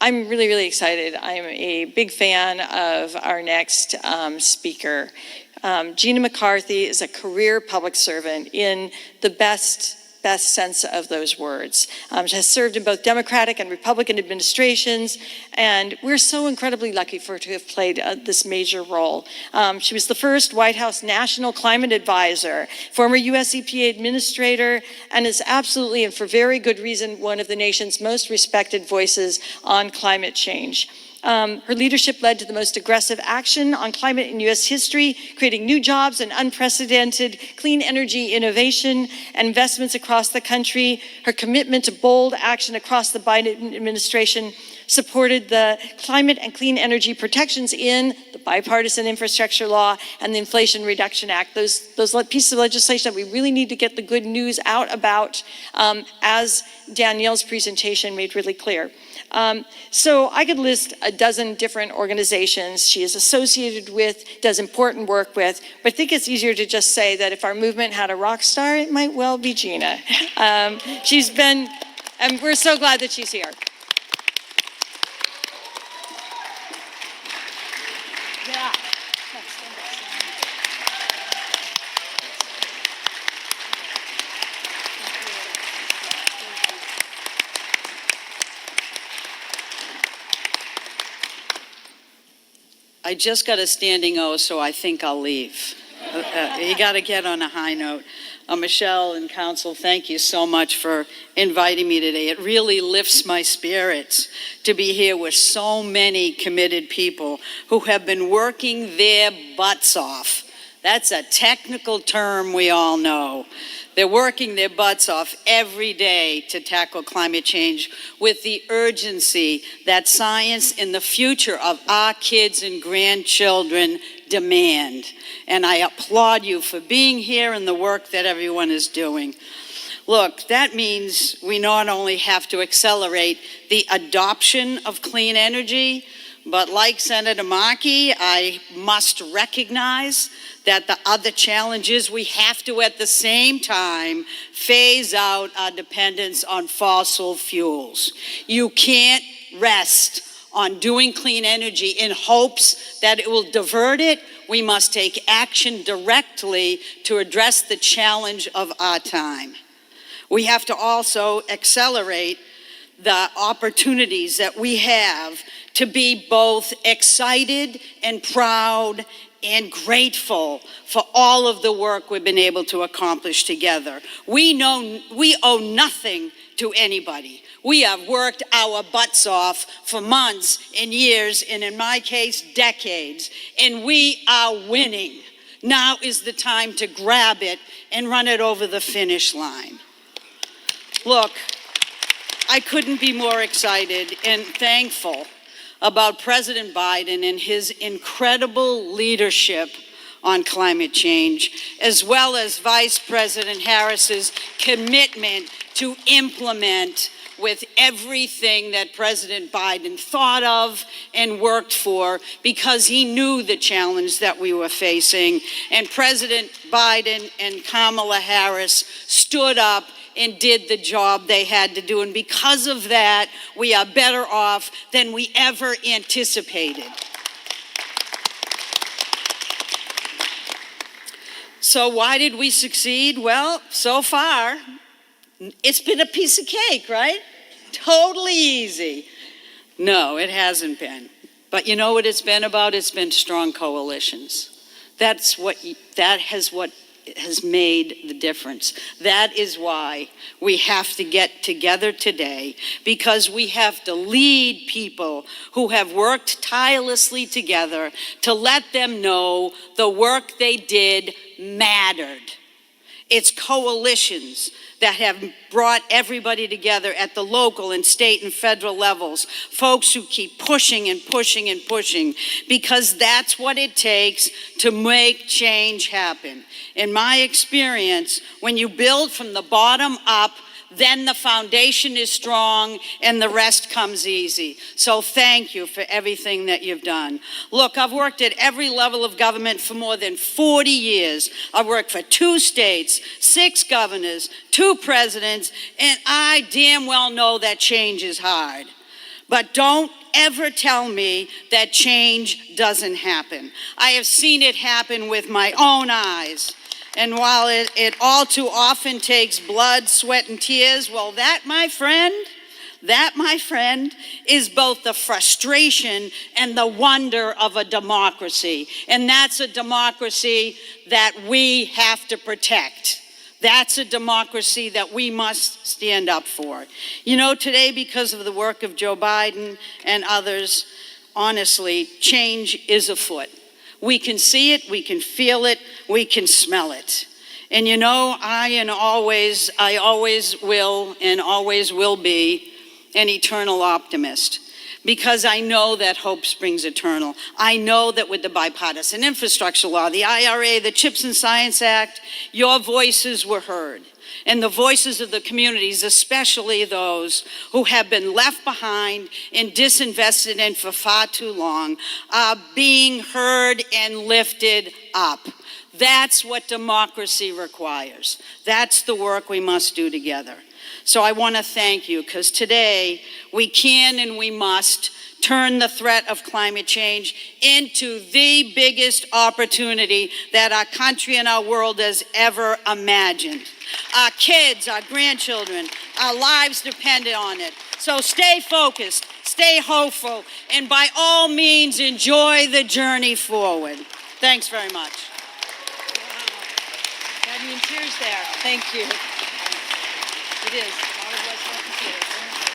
I'm really, really excited. I'm a big fan of our next speaker. Gina McCarthy is a career public servant in the best sense of those words. She has served in both Democratic and Republican administrations, and we're so incredibly lucky for her to have played this major role. She was the first White House National Climate Advisor, former US EPA Administrator, and is absolutely, and for very good reason, one of the nation's most respected voices on climate change. Her leadership led to the most aggressive action on climate in U.S. history, creating new jobs and unprecedented clean energy innovation and investments across the country. Her commitment to bold action across the Biden administration supported the climate and clean energy protections in the bipartisan infrastructure law and the Inflation Reduction Act, those pieces of legislation that we really need to get the good news out about, as Danielle's presentation made really clear. So I could list a dozen different organizations she is associated with, does important work with, but I think it's easier to just say that if our movement had a rock star, it might well be Gina. She's been, and we're so glad that she's here. Yeah. I just got a standing O, so I think I'll leave. You got to get on a high note. Michelle and Council, thank you so much for inviting me today. It really lifts my spirits to be here with so many committed people who have been working their butts off. That's a technical term we all know. They're working their butts off every day to tackle climate change with the urgency that science and the future of our kids and grandchildren demand. And I applaud you for being here and the work that everyone is doing. Look, that means we not only have to accelerate the adoption of clean energy, but like Senator Markey, I must recognize that the other challenge is we have to, at the same time, phase out our dependence on fossil fuels. You can't rest on doing clean energy in hopes that it will divert it. We must take action directly to address the challenge of our time. We have to also accelerate the opportunities that we have to be both excited and proud and grateful for all of the work we've been able to accomplish together. We know we owe nothing to anybody. We have worked our butts off for months and years, and in my case, decades, and we are winning. Now is the time to grab it and run it over the finish line. Look, I couldn't be more excited and thankful about President Biden and his incredible leadership on climate change, as well as Vice President Harris's commitment to implement with everything that President Biden thought of and worked for, because he knew the challenge that we were facing. And President Biden and Kamala Harris stood up and did the job they had to do. And because of that, we are better off than we ever anticipated. So why did we succeed? Well, so far, it's been a piece of cake, right? Totally easy. No, it hasn't been. But you know what it's been about? It's been strong coalitions. That has made the difference. That is why we have to get together today, because we have to lead people who have worked tirelessly together to let them know the work they did mattered. It's coalitions that have brought everybody together at the local and state and federal levels, folks who keep pushing and pushing and pushing, because that's what it takes to make change happen. In my experience, when you build from the bottom up, then the foundation is strong and the rest comes easy. So thank you for everything that you've done. Look, I've worked at every level of government for more than 40 years. I've worked for 2 states, 6 governors, 2 presidents, and I damn well know that change is hard. But don't ever tell me that change doesn't happen. I have seen it happen with my own eyes. And while it all too often takes blood, sweat, and tears, well, that, my friend, is both the frustration and the wonder of a democracy. And that's a democracy that we have to protect. That's a democracy that we must stand up for. You know, today, because of the work of Joe Biden and others, honestly, change is afoot. We can see it, we can feel it, we can smell it. And you know, I always will and always will be an eternal optimist, because I know that hope springs eternal. I know that with the bipartisan infrastructure law, the IRA, the CHIPS and Science Act, your voices were heard. And the voices of the communities, especially those who have been left behind and disinvested in for far too long, are being heard and lifted up. That's what democracy requires. That's the work we must do together. So I want to thank you, because today we can and we must turn the threat of climate change into the biggest opportunity that our country and our world has ever imagined. Our kids, our grandchildren, our lives depend on it. So stay focused, stay hopeful, and by all means, enjoy the journey forward. Thanks very much. Wow. Got me in tears there. Thank you. It is.